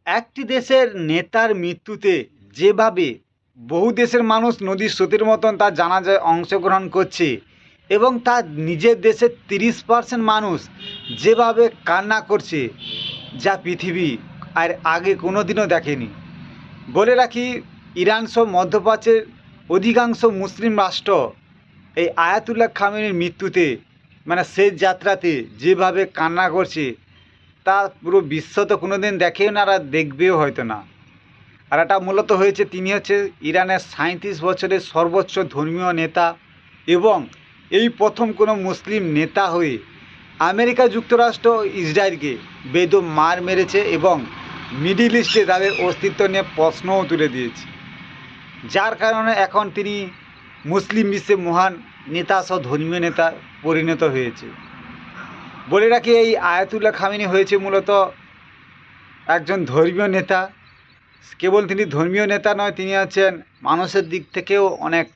একটি দেশের নেতার মৃত্যুতে যেভাবে বহু দেশের মানুষ নদীর স্রোতের মতন তার জানাজায় অংশগ্রহণ করছে এবং তার নিজের দেশের 30% মানুষ যেভাবে কান্না করছে, যা পৃথিবী আর আগে কোনো দিনও দেখেনি। বলে রাখি, ইরান সহ মধ্যপ্রাচ্যের অধিকাংশ মুসলিম রাষ্ট্র এই আয়াতুল্লাহ খামেনির মৃত্যুতে মানে শেষ যাত্রাতে যেভাবে কান্না করছে তা পুরো বিশ্ব তো কোনো দিন দেখেও না, আর দেখবেও হয়তো না। আর এটা মূলত হয়েছে, তিনি হচ্ছে ইরানের 37 বছরের সর্বোচ্চ ধর্মীয় নেতা এবং এই প্রথম কোনো মুসলিম নেতা হয়ে আমেরিকা যুক্তরাষ্ট্র ইসরায়েলকে বেদম মার মেরেছে এবং মিডিল ইস্টে তাদের অস্তিত্ব নিয়ে প্রশ্নও তুলে দিয়েছে, যার কারণে এখন তিনি মুসলিম বিশ্বে মহান নেতা সহ ধর্মীয় নেতা পরিণত হয়েছে। বলে রাখি, এই আয়াতুল্লাহ খামেনি হয়েছে মূলত একজন ধর্মীয় নেতা। কেবল তিনি ধর্মীয় নেতা নয়, তিনি হচ্ছেন মানুষের দিক থেকেও অনেক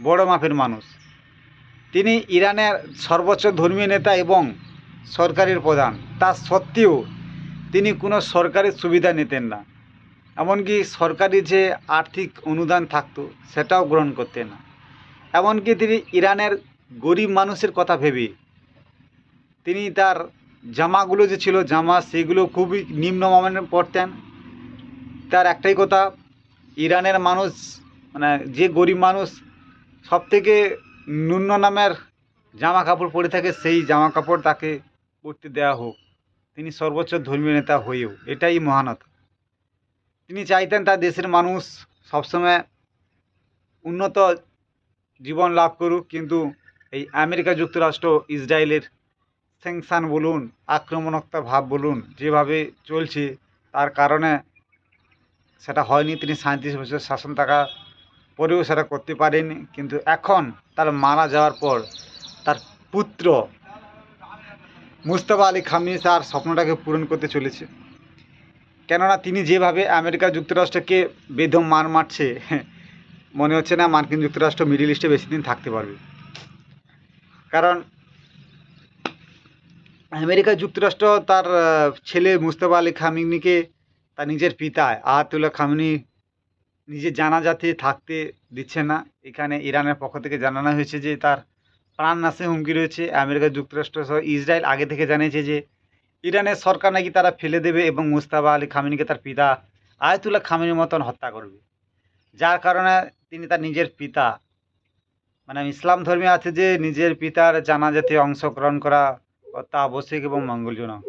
বড় মাপের মানুষ। তিনি ইরানের সর্বোচ্চ ধর্মীয় নেতা এবং সরকারের প্রধান। তা সত্ত্বেও তিনি কোনো সরকারি সুবিধা নিতেন না, এমনকি সরকারি যে আর্থিক অনুদান থাকতো সেটাও গ্রহণ করতেন না। এমনকি তিনি ইরানের গরিব মানুষের কথা ভেবে তিনি তার জামাগুলো যে ছিল জামা, সেগুলো খুবই নিম্নমানের পরতেন। তার একটাই কথা, ইরানের মানুষ মানে যে গরিব মানুষ সবথেকে ন্যূন নামের জামা কাপড় পরে থাকে, সেই জামা কাপড় তাকে পরতে দেওয়া হোক, তিনি সর্বোচ্চ ধর্মীয় নেতা হয়েও। এটাই মহানতা। তিনি চাইতেন তার দেশের মানুষ সবসময় উন্নত জীবন লাভ করুক, কিন্তু এই আমেরিকা যুক্তরাষ্ট্র ইসরায়েলের স্যাংশন বলুন, আক্রমণাত্মক ভাব বলুন, যেভাবে চলছে তার কারণে সেটা হয়নি। তিনি 37 বছর শাসন থাকা পরেও সেটা করতে পারেনি। কিন্তু এখন তার মারা যাওয়ার পর তার পুত্র মুজতবা আলী খামেনি তার স্বপ্নটাকে পূরণ করতে চলেছে। কেননা তিনি যেভাবে আমেরিকা যুক্তরাষ্ট্রকে বেদম মার মারছে, মনে হচ্ছে না মার্কিন যুক্তরাষ্ট্র মিডল ইস্টে বেশি দিন থাকতে পারবে। কারণ আমেরিকা যুক্তরাষ্ট্র তার ছেলে মুজতবা আলী খামেনিকে তার নিজের পিতা আয়াতুল্লাহ খামেনি নিজের জানাজাতে থাকতে দিচ্ছে না। এখানে ইরানের পক্ষ থেকে জানানো হয়েছে যে তার প্রাণ নাশের হুমকি রয়েছে। আমেরিকা যুক্তরাষ্ট্র সহ ইসরায়েল আগে থেকে জানিয়েছে যে ইরানের সরকার নাকি তারা ফেলে দেবে এবং মুজতবা আলী খামেনিকে তার পিতা আয়াতুল্লাহ খামেনির মতন হত্যা করবে। যার কারণে তিনি তার নিজের পিতা, মানে ইসলাম ধর্মে আছে যে নিজের পিতার জানাজাতে অংশগ্রহণ করা তা আবশ্যক এবং মঙ্গলজনক,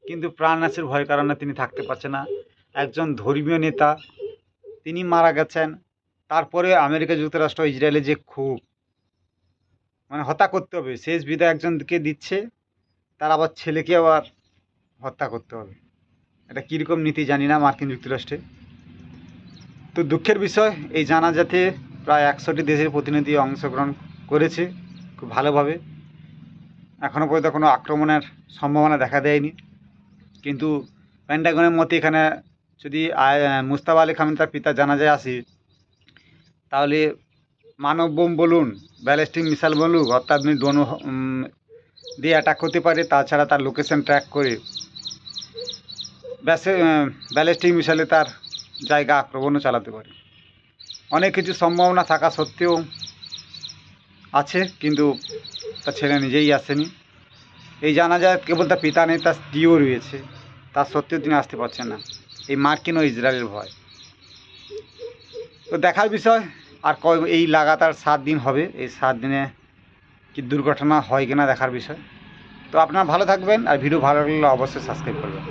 কিন্তু প্রাণনাশের ভয়ের কারণে তিনি থাকতে পারছে না। একজন ধর্মীয় নেতা, তিনি মারা গেছেন। তারপরে আমেরিকা যুক্তরাষ্ট্র ইসরায়েলে যে খুব মানে হত্যা করতে হবে, শেষ বিদায় একজনকে দিচ্ছে, তার আবার ছেলেকে আবার হত্যা করতে হবে। এটা কীরকম নীতি জানি না মার্কিন যুক্তরাষ্ট্রে। তো দুঃখের বিষয়, এই জানাজাতে প্রায় 100টি দেশের প্রতিনিধি অংশগ্রহণ করেছে খুব ভালোভাবে। এখনও পর্যন্ত কোনো আক্রমণের সম্ভাবনা দেখা দেয়নি, কিন্তু পেন্টাগনের মতে এখানে যদি মুজতবা আলী খামেনি তার পিতা জানাজায় আসে, তাহলে মানব বোম বলুন, ব্যালিস্টিক মিসাইল বলুন, অত্যাধুনিক ড্রোন দিয়ে অ্যাটাক করতে পারে। তাছাড়া তার লোকেশন ট্র্যাক করে ব্যালিস্টিক মিসাইলে তার জায়গা আক্রমণও চালাতে পারে। অনেক কিছু সম্ভাবনা থাকা সত্ত্বেও আছে, কিন্তু তার ছেলে নিজেই আসেনি। এই জানাজায় কেবল তার পিতা নেই, তার স্ত্রীও রয়েছে। তার সত্ত্বেও তিনি আসতে পারছেন না, এই মার্কিন ও ইসরায়েলের ভয়। তো দেখার বিষয়, আর এই লাগাতার 7 দিন হবে, এই 7 দিনে কি দুর্ঘটনা হয় কিনা দেখার বিষয়। তো আপনারা ভালো থাকবেন, আর ভিডিও ভালো লাগলে অবশ্যই সাবস্ক্রাইব করবেন।